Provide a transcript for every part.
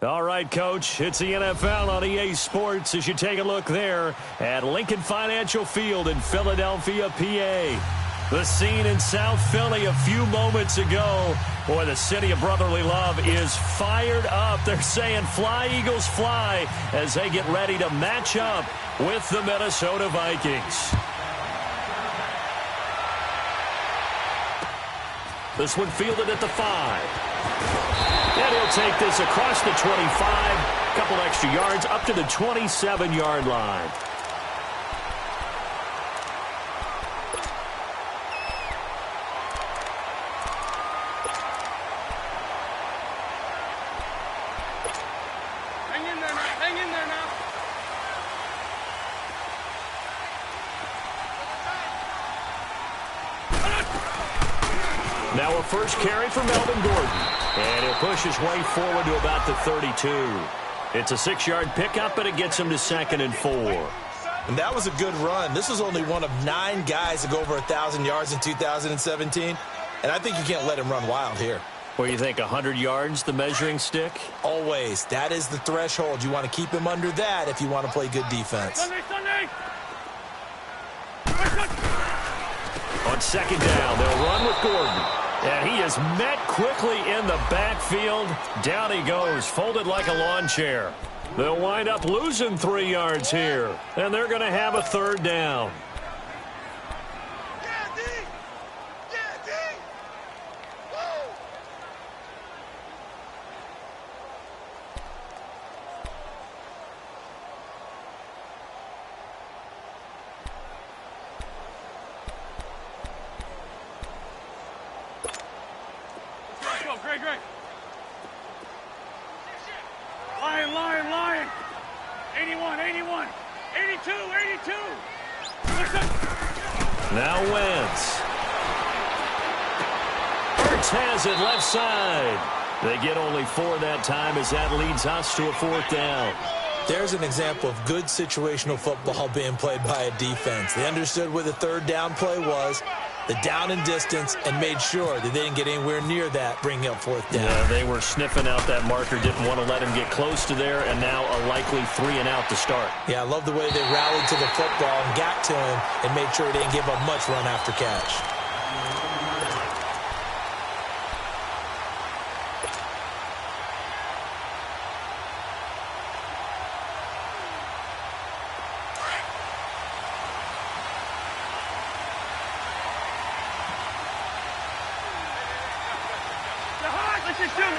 All right, Coach, it's the NFL on EA Sports as you take a look there at Lincoln Financial Field in Philadelphia, PA. The scene in South Philly a few moments ago. Boy, the city of brotherly love is fired up. They're saying fly, Eagles, fly as they get ready to match up with the Minnesota Vikings. This one fielded at the 5. And he'll take this across the 25, a couple extra yards, up to the 27-yard line. Hang in there now, hang in there now. Now a first carry for Melvin Gordon. And he'll push his way forward to about the 32. It's a 6-yard pickup, and it gets him to 2nd and 4. And that was a good run. This was only one of 9 guys to go over 1,000 yards in 2017. And I think you can't let him run wild here. Well, you think 100 yards, the measuring stick? Always. That is the threshold. You want to keep him under that if you want to play good defense. Sunday! On 2nd down, they'll run with Gordon. And he is met quickly in the backfield. Down he goes, folded like a lawn chair. They'll wind up losing 3 yards here. And they're going to have a 3rd down. Great. Lion. 81, 82. Now Wentz. Hurts has it left side. They get only 4 that time as that leads us to a 4th down. There's an example of good situational football being played by a defense. They understood where the 3rd down play was, the down and distance, and made sure that they didn't get anywhere near that, bringing up 4th down. Yeah, they were sniffing out that marker, didn't want to let him get close to there, and now a likely 3 and out to start. Yeah, I love the way they rallied to the football and got to him and made sure they didn't give up much run after catch.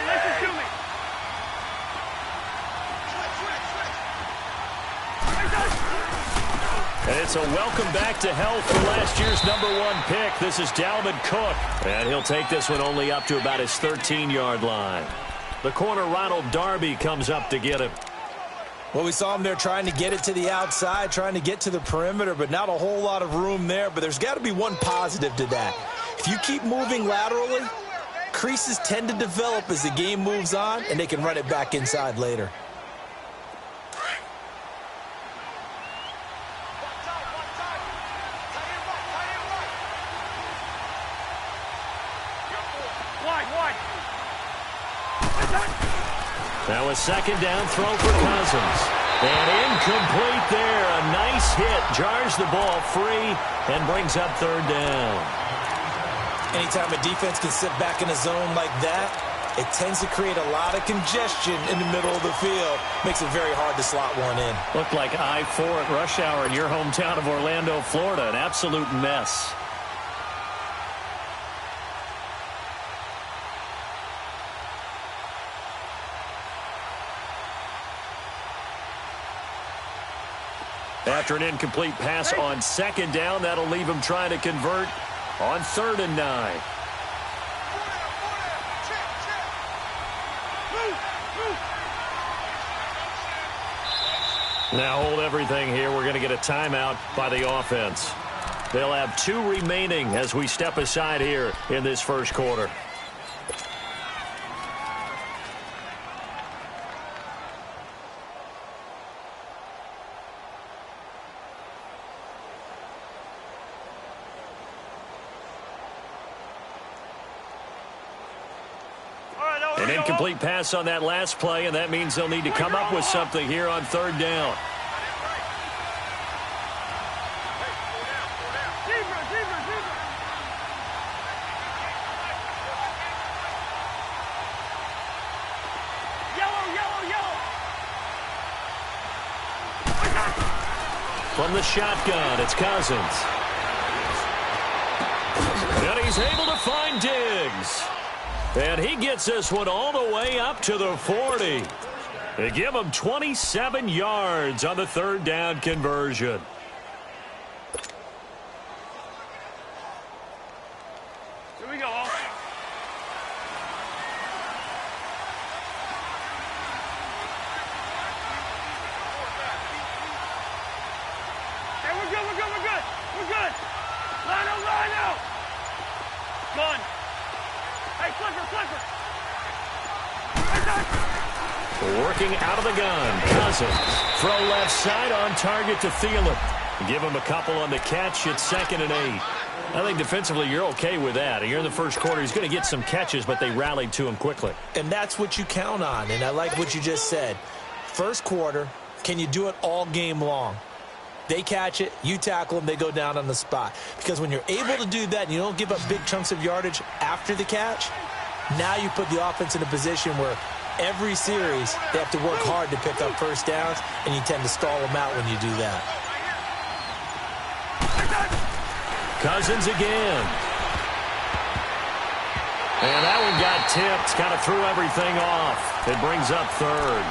Let's just do me. And it's a welcome back to health for last year's #1 pick. This is Dalvin Cook. And he'll take this one only up to about his 13-yard line. The corner, Ronald Darby, comes up to get him. Well, we saw him there trying to get it to the outside, trying to get to the perimeter, but not a whole lot of room there. But there's got to be one positive to that. If you keep moving laterally, creases tend to develop as the game moves on, and they can run it back inside later. Now a 2nd down throw for Cousins. And incomplete there. A nice hit. Jars the ball free and brings up 3rd down. Anytime a defense can sit back in a zone like that, it tends to create a lot of congestion in the middle of the field. Makes it very hard to slot one in. Looked like I-4 at rush hour in your hometown of Orlando, Florida. An absolute mess. After an incomplete pass on 2nd down, that'll leave him trying to convert on 3rd and 9. Now hold everything here. We're going to get a timeout by the offense. They'll have 2 remaining as we step aside here in this first quarter. An incomplete pass on that last play, and that means they'll need to come up with something here on third down. From the shotgun, it's Cousins. And he's able to find Diggs. And he gets this one all the way up to the 40. They give him 27 yards on the third down conversion. Here we go. Hey, we're good. We're good. Line out. Gun. Hey, flipper. Working out of the gun. Cousins. Throw left side on target to Thielen. Give him a couple on the catch at 2nd and 8. I think defensively you're okay with that. Here in the first quarter, he's going to get some catches, but they rallied to him quickly. And that's what you count on, and I like what you just said. First quarter, can you do it all game long? They catch it, you tackle them, they go down on the spot. Because when you're able to do that and you don't give up big chunks of yardage after the catch, now you put the offense in a position where every series they have to work hard to pick up first downs, and you tend to stall them out when you do that. Cousins again. And that one got tipped, kind of threw everything off. It brings up third.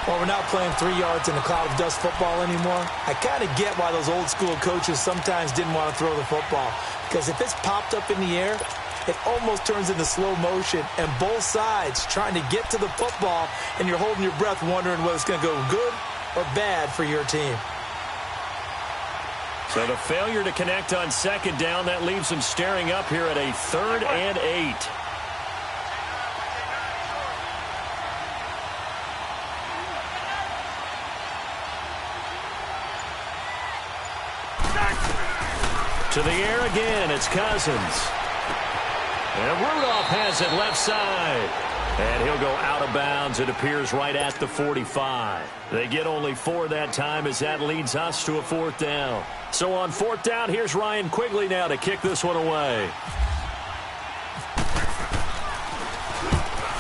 Well, we're not playing 3 yards in a cloud of dust football anymore. I kind of get why those old school coaches sometimes didn't want to throw the football. Because if it's popped up in the air, it almost turns into slow motion. And both sides trying to get to the football, and you're holding your breath wondering whether it's going to go good or bad for your team. So the failure to connect on 2nd down, that leaves them staring up here at a 3rd and 8. To the air again, it's Cousins. And Rudolph has it left side. And he'll go out of bounds. It appears right at the 45. They get only 4 that time as that leads us to a 4th down. So on 4th down, here's Ryan Quigley now to kick this one away.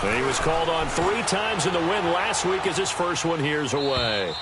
And he was called on 3 times in the win last week as his first one here's away.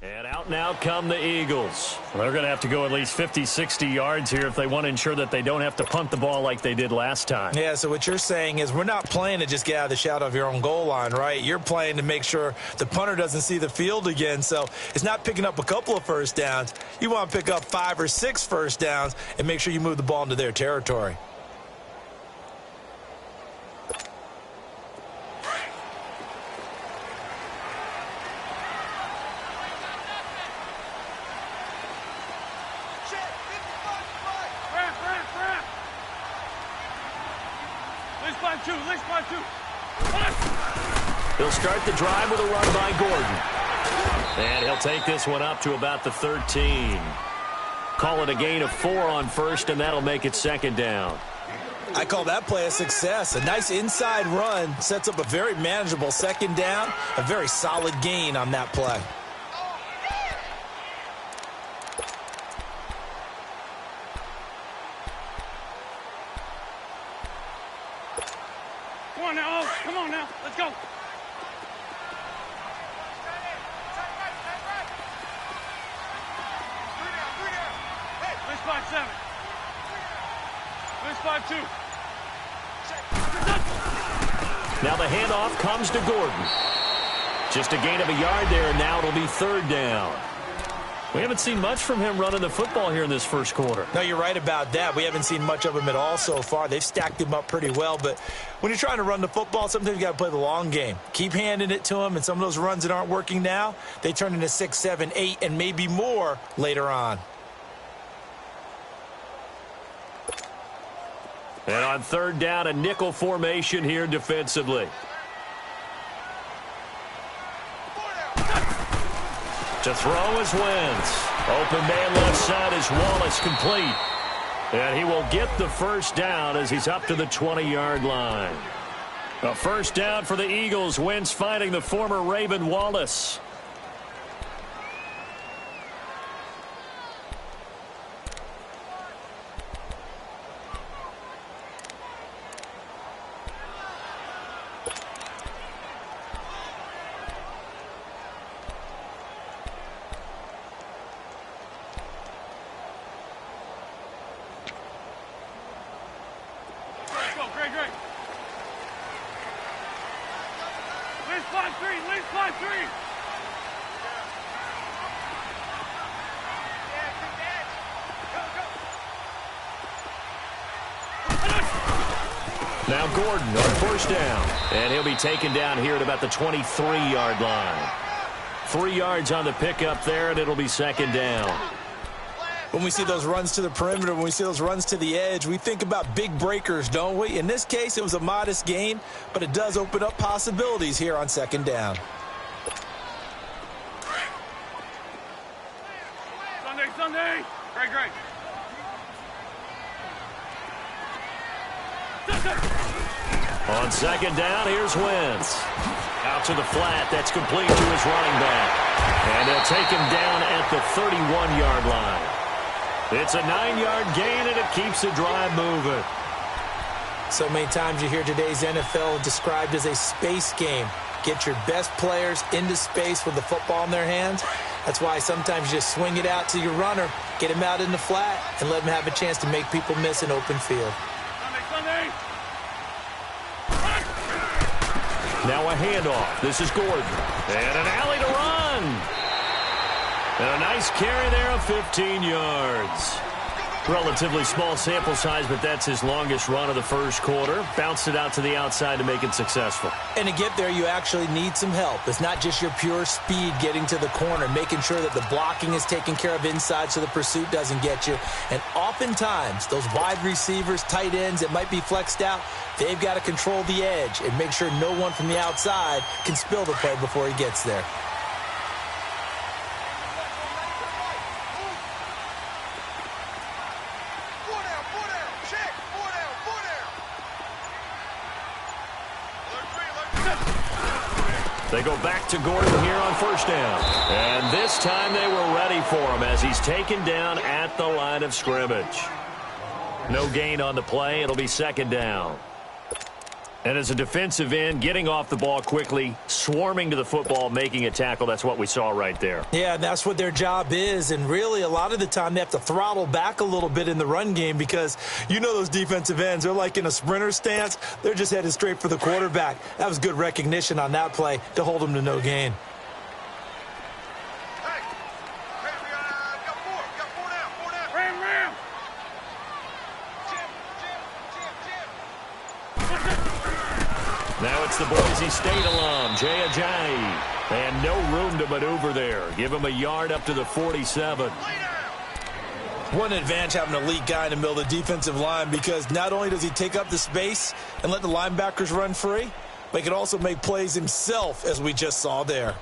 And out now come the Eagles. They're going to have to go at least 50, 60 yards here if they want to ensure that they don't have to punt the ball like they did last time. Yeah, so what you're saying is we're not playing to just get out of the shadow of your own goal line, right? You're playing to make sure the punter doesn't see the field again. So it's not picking up a couple of first downs. You want to pick up 5 or 6 first downs and make sure you move the ball into their territory. He'll start the drive with a run by Gordon. And he'll take this one up to about the 13. Call it a gain of 4 on first, and that'll make it 2nd down. I call that play a success. A nice inside run sets up a very manageable 2nd down, a very solid gain on that play. Come on now. Let's go. Let's 5-7. Let's 5-2. Now the handoff comes to Gordon. Just a gain of a yard there, and now it'll be 3rd down. We haven't seen much from him running the football here in this first quarter. No, you're right about that. We haven't seen much of him at all so far. They've stacked him up pretty well, but when you're trying to run the football, sometimes you got to play the long game. Keep handing it to him, and some of those runs that aren't working now, they turn into 6, 7, 8, and maybe more later on. And on third down, a nickel formation here defensively. To throw is Wentz. Open man left side is Wallace, complete. And he will get the first down as he's up to the 20-yard line. A first down for the Eagles. Wentz finding the former Raven Wallace. Now Gordon on first down. And he'll be taken down here at about the 23-yard line. 3 yards on the pickup there, and it'll be second down. When we see those runs to the perimeter, when we see those runs to the edge, we think about big breakers, don't we? In this case, it was a modest gain, but it does open up possibilities here on second down. Sunday. Great. On second down, here's Wentz. Out to the flat. That's complete to his running back. And they'll take him down at the 31-yard line. It's a 9-yard gain, and it keeps the drive moving. So many times you hear today's NFL described as a space game. Get your best players into space with the football in their hands. That's why sometimes you just swing it out to your runner, get him out in the flat, and let him have a chance to make people miss an open field. Sunday. Now a handoff. This is Gordon. And an alley to run. And a nice carry there of 15 yards. Relatively small sample size, but that's his longest run of the first quarter. Bounced it out to the outside to make it successful. And to get there, you actually need some help. It's not just your pure speed getting to the corner, making sure that the blocking is taken care of inside so the pursuit doesn't get you. And oftentimes, those wide receivers, tight ends that might be flexed out, they've got to control the edge and make sure no one from the outside can spill the play before he gets there. They go back to Gordon here on first down. And this time they were ready for him as he's taken down at the line of scrimmage. No gain on the play. It'll be second down. And as a defensive end, getting off the ball quickly, swarming to the football, making a tackle, that's what we saw right there. Yeah, that's what their job is. And really, a lot of the time, they have to throttle back a little bit in the run game because you know those defensive ends, they're like in a sprinter stance. They're just headed straight for the quarterback. That was good recognition on that play to hold them to no gain. Now it's the Boise State alum, Jay Ajayi. And no room to maneuver there. Give him a yard up to the 47. What an advantage having an elite guy in the middle of the defensive line because not only does he take up the space and let the linebackers run free, but he can also make plays himself, as we just saw there.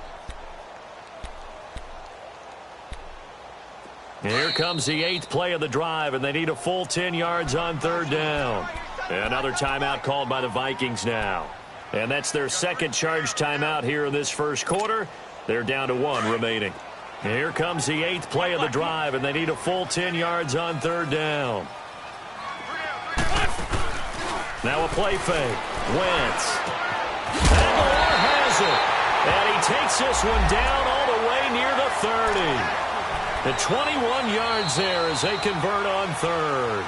Here comes the 8th play of the drive, and they need a full 10 yards on third down. Another timeout called by the Vikings now. And that's their second charge timeout here in this first quarter. They're down to 1 remaining. Here comes the 8th play of the drive, and they need a full 10 yards on third down. Now a play fake. Wentz. Aguilar has it. And he takes this one down all the way near the 30. The 21 yards there as they convert on third.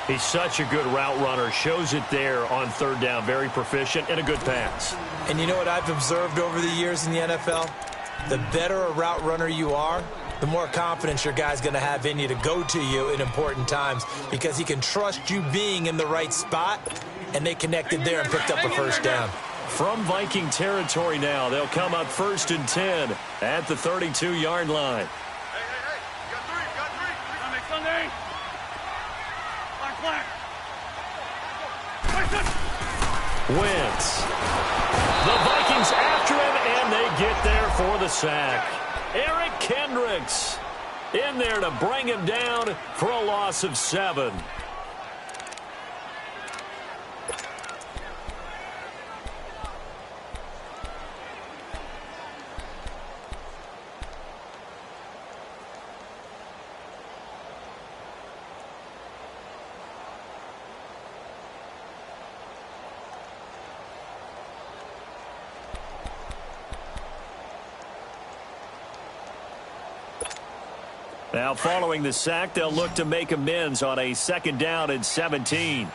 He's such a good route runner. Shows it there on third down. Very proficient and a good pass. And you know what I've observed over the years in the NFL? The better a route runner you are, the more confidence your guy's going to have in you to go to you in important times because he can trust you being in the right spot, and they connected there and picked up a first down. From Viking territory now, they'll come up 1st and 10 at the 32-yard line. Hey, you got three. Sunday. Flag. Wentz. The Vikings after him, and they get there for the sack. Eric Kendricks in there to bring him down for a loss of 7. Now, following the sack, they'll look to make amends on a 2nd down and 17.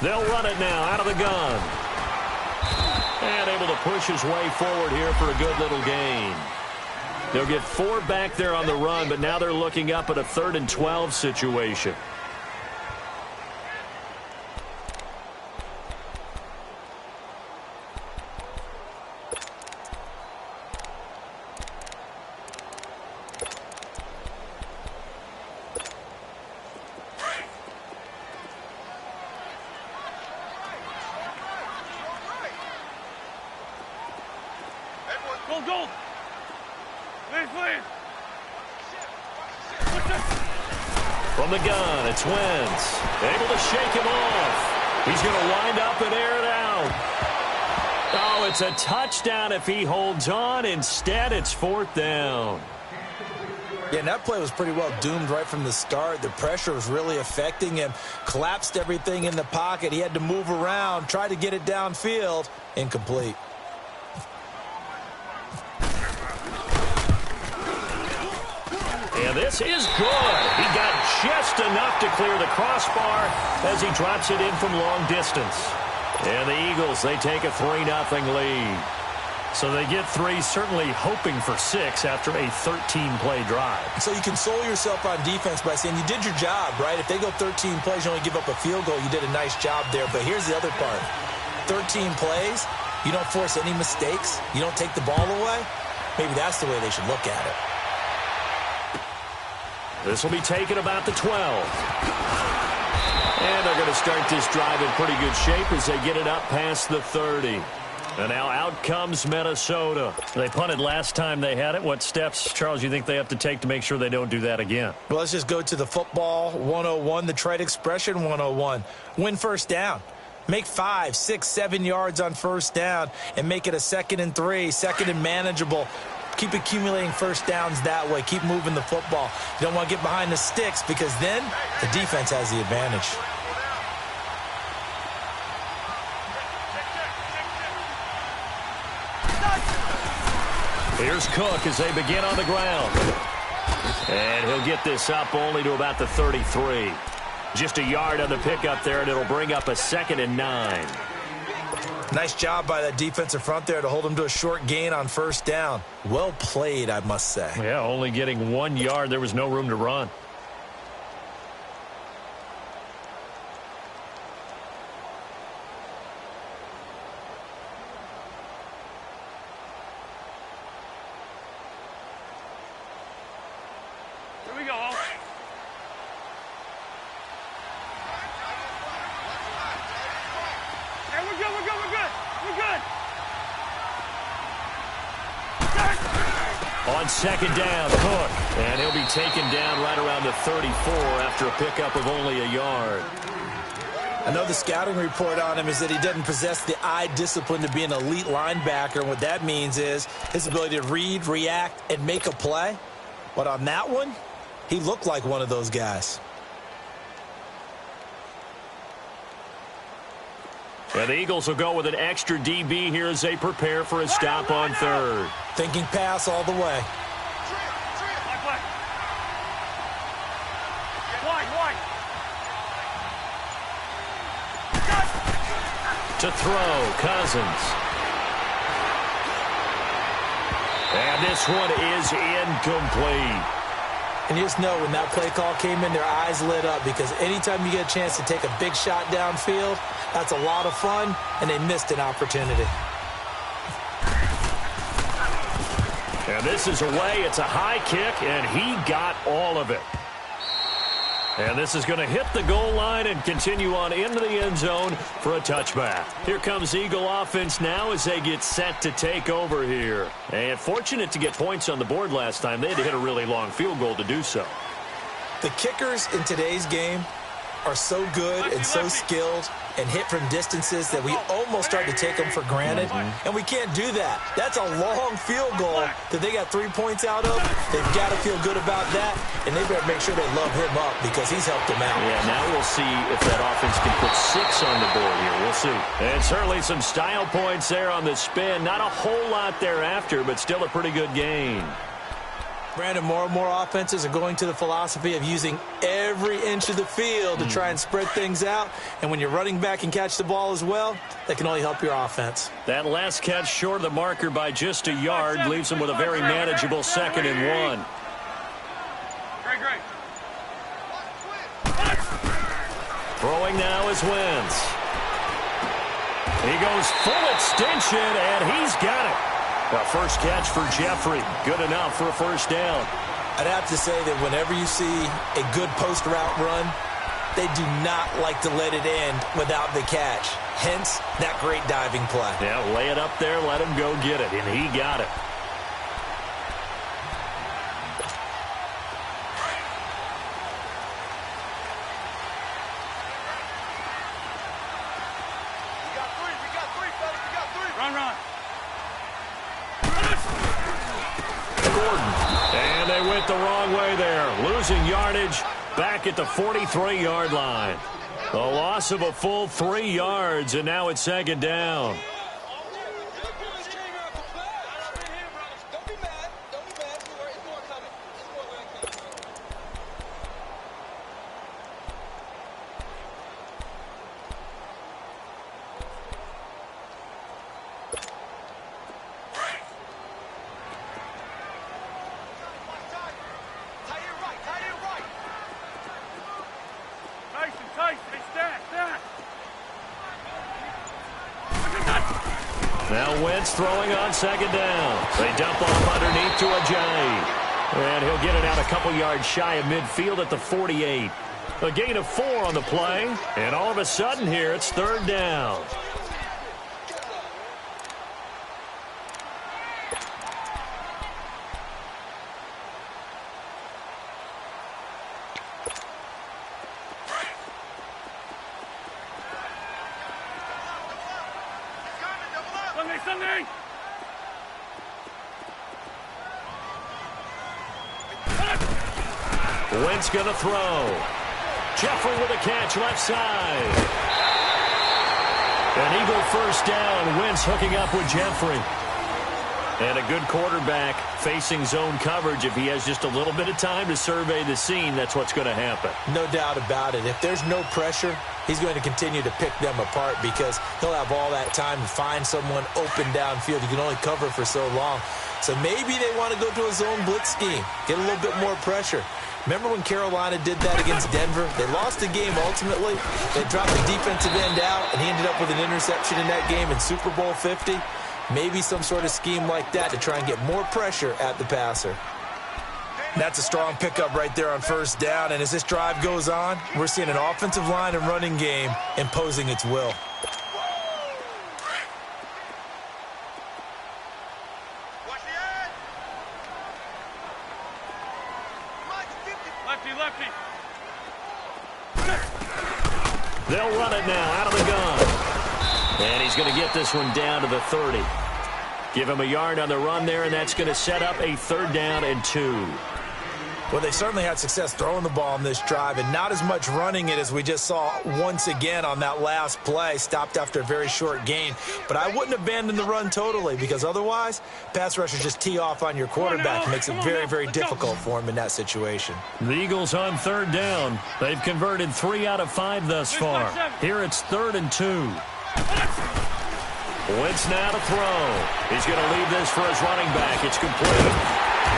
They'll run it now out of the gun. And able to push his way forward here for a good little gain. They'll get 4 back there on the run, but now they're looking up at a 3rd and 12 situation. Go. Please. From the gun, it's Wentz. Able to shake him off. He's going to wind up and air it out. Oh, it's a touchdown if he holds on. Instead, it's 4th down. Yeah, and that play was pretty well doomed right from the start. The pressure was really affecting him. Collapsed everything in the pocket. He had to move around, try to get it downfield. Incomplete. And this is good. He got just enough to clear the crossbar as he drops it in from long distance. And the Eagles, they take a 3-0 lead. So they get 3, certainly hoping for 6 after a 13-play drive. So you console yourself on defense by saying you did your job, right? If they go 13 plays, you only give up a field goal, you did a nice job there. But here's the other part. 13 plays, you don't force any mistakes, you don't take the ball away. Maybe that's the way they should look at it. This will be taken about the 12. And they're going to start this drive in pretty good shape as they get it up past the 30. And now out comes Minnesota. They punted last time they had it. What steps, Charles, you think they have to take to make sure they don't do that again? Well, let's just go to the football 101, the trite expression 101. Win first down. Make 5, 6, 7 yards on first down and make it a 2nd and 3, 2nd and manageable. Keep accumulating first downs that way. Keep moving the football. You don't want to get behind the sticks because then the defense has the advantage. Here's Cook as they begin on the ground. And he'll get this up only to about the 33. Just a yard on the pickup there, and it'll bring up a 2nd and 9. Nice job by that defensive front there to hold him to a short gain on first down. Well played, I must say. Yeah, only getting 1 yard. There was no room to run. Here we go. Hey, we're good. On 2nd down, Cook. And he'll be taken down right around the 34 after a pickup of only a yard. I know the scouting report on him is that he doesn't possess the eye discipline to be an elite linebacker. And what that means is his ability to read, react, and make a play. But on that one, he looked like one of those guys. And the Eagles will go with an extra DB here as they prepare for a stop on 3rd. Thinking pass all the way. To throw, Cousins. And this one is incomplete. And you just know when that play call came in, their eyes lit up, because anytime you get a chance to take a big shot downfield, that's a lot of fun, and they missed an opportunity. And this is away. It's a high kick, and he got all of it. And this is going to hit the goal line and continue on into the end zone for a touchback. Here comes Eagle offense now as they get set to take over here. And fortunate to get points on the board last time. They had to hit a really long field goal to do so. The kickers in today's game are so good and so skilled and hit from distances that we almost start to take them for granted, and we can't do that. That's a long field goal that they got 3 points out of. They've got to feel good about that, and they better make sure they love him up because he's helped them out. Yeah, now we'll see if that offense can put 6 on the board here. We'll see. And certainly some style points there on the spin. Not a whole lot thereafter, but still a pretty good gain. Brandon, more and more offenses are going to the philosophy of using every inch of the field to try and spread things out. And when you're running back and catch the ball as well, that can only help your offense. That last catch short of the marker by just a yard leaves them with a very manageable 2nd and 1. Great. Throwing now is Wentz. He goes full extension, and he's got it. The first catch for Jeffrey. Good enough for a first down. I'd have to say that whenever you see a good post route run, they do not like to let it end without the catch. Hence, that great diving play. Yeah, lay it up there, let him go get it, and he got it. We got three, fellas. We got three. Run. And they went the wrong way there. Losing yardage back at the 43-yard line. A loss of a full 3 yards, and now it's 2nd down. Now Wentz throwing on 2nd down. They dump off underneath to Ajayi. And he'll get it out a couple yards shy of midfield at the 48. A gain of 4 on the play. And all of a sudden here, it's 3rd down. Sunday. Wentz going to throw. Jeffrey with a catch left side. An Eagle first down. Wentz hooking up with Jeffrey. And a good quarterback facing zone coverage. If he has just a little bit of time to survey the scene, that's what's going to happen. No doubt about it. If there's no pressure, he's going to continue to pick them apart because he'll have all that time to find someone open downfield. You can only cover for so long. So maybe they want to go to a zone blitz scheme, get a little bit more pressure. Remember when Carolina did that against Denver? They lost the game ultimately. They dropped the defensive end out, and he ended up with an interception in that game in Super Bowl 50. Maybe some sort of scheme like that to try and get more pressure at the passer. That's a strong pickup right there on first down. And as this drive goes on, we're seeing an offensive line and running game imposing its will. Lefty. They'll run it now out of the gun. And he's going to get this one down to the 30. Give him a yard on the run there, and that's going to set up a 3rd down and 2. Well, they certainly had success throwing the ball on this drive, and not as much running it as we just saw once again on that last play. Stopped after a very short gain. But I wouldn't abandon the run totally, because otherwise, pass rushers just tee off on your quarterback. It makes it very, very difficult for him in that situation. The Eagles on 3rd down. They've converted 3 out of 5 thus far. Here it's 3rd and 2. Wentz now to throw. He's going to leave this for his running back. It's complete.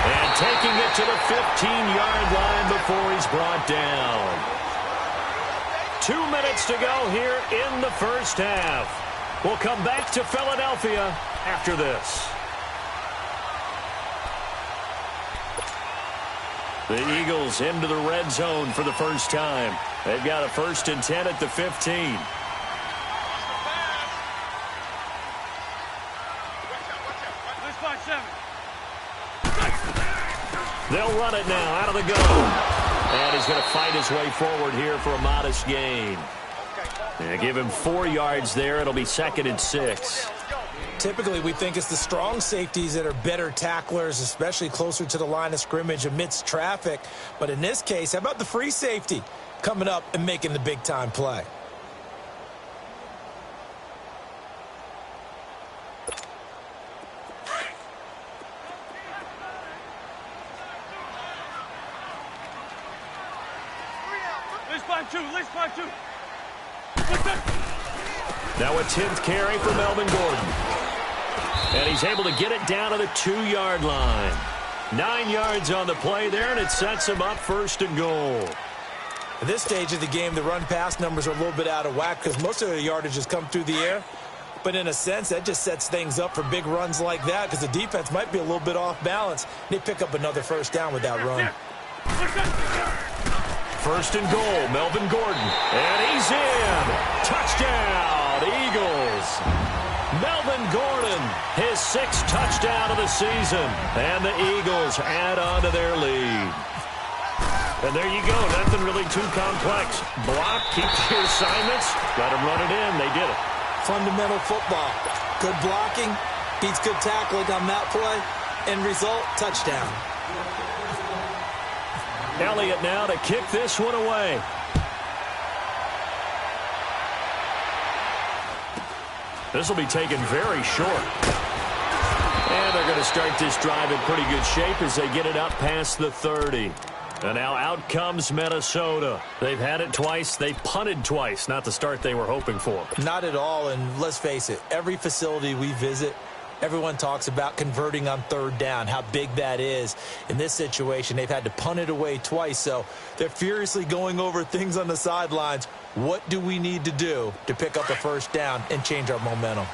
And taking it to the 15-yard line before he's brought down. 2 minutes to go here in the first half. We'll come back to Philadelphia after this. The Eagles into the red zone for the first time. They've got a 1st and 10 at the 15. They'll run it now out of the gun. And he's going to fight his way forward here for a modest gain. And give him 4 yards there. It'll be 2nd and 6. Typically, we think it's the strong safeties that are better tacklers, especially closer to the line of scrimmage amidst traffic. But in this case, how about the free safety coming up and making the big-time play? Now a 10th carry for Melvin Gordon. And he's able to get it down to the 2-yard line. 9 yards on the play there, and it sets him up 1st and goal. At this stage of the game, the run-pass numbers are a little bit out of whack because most of the yardage has come through the air. But in a sense, that just sets things up for big runs like that because the defense might be a little bit off balance. They pick up another 1st down with that run. 1st and goal, Melvin Gordon. And he's in. Touchdown, Eagles. Melvin Gordon, his 6th touchdown of the season. And the Eagles add on to their lead. And there you go. Nothing really too complex. Block, keep your assignments. Let them run it in. They did it. Fundamental football. Good blocking beats good tackling on that play. End result, touchdown. Elliott now to kick this one away. This will be taken very short. And they're going to start this drive in pretty good shape as they get it up past the 30. And now out comes Minnesota. They've had it twice. They've punted twice. Not the start they were hoping for. Not at all. And let's face it, every facility we visit, everyone talks about converting on 3rd down, how big that is. In this situation, they've had to punt it away twice, so they're furiously going over things on the sidelines. What do we need to do to pick up a 1st down and change our momentum?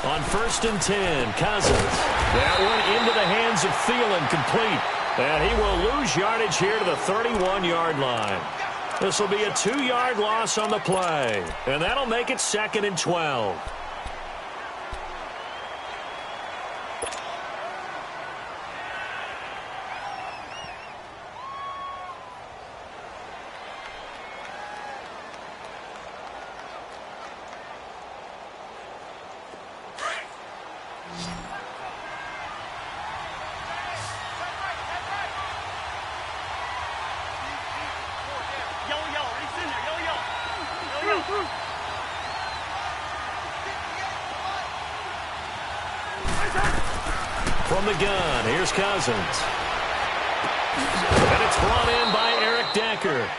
On 1st and 10, Cousins. That one into the hands of Thielen, complete. And he will lose yardage here to the 31-yard line. This will be a 2-yard loss on the play. And that'll make it 2nd and 12. From the gun, here's Cousins. And it's brought in by Eric Decker.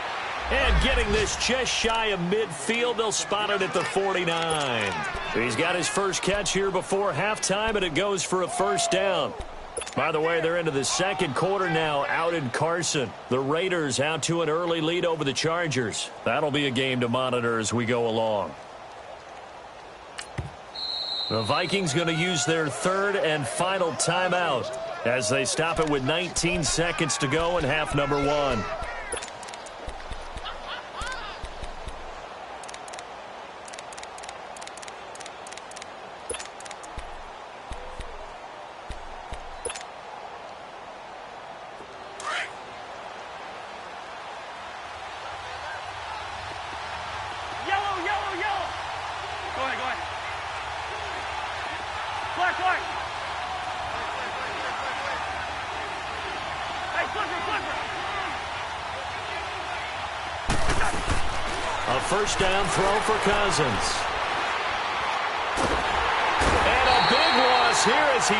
And getting this just shy of midfield, they'll spot it at the 49. He's got his first catch here before halftime, and it goes for a 1st down. By the way, they're into the 2nd quarter now out in Carson. The Raiders out to an early lead over the Chargers. That'll be a game to monitor as we go along. The Vikings going to use their 3rd and final timeout as they stop it with 19 seconds to go in half number 1. A 1st down throw for Cousins. And a big loss here as he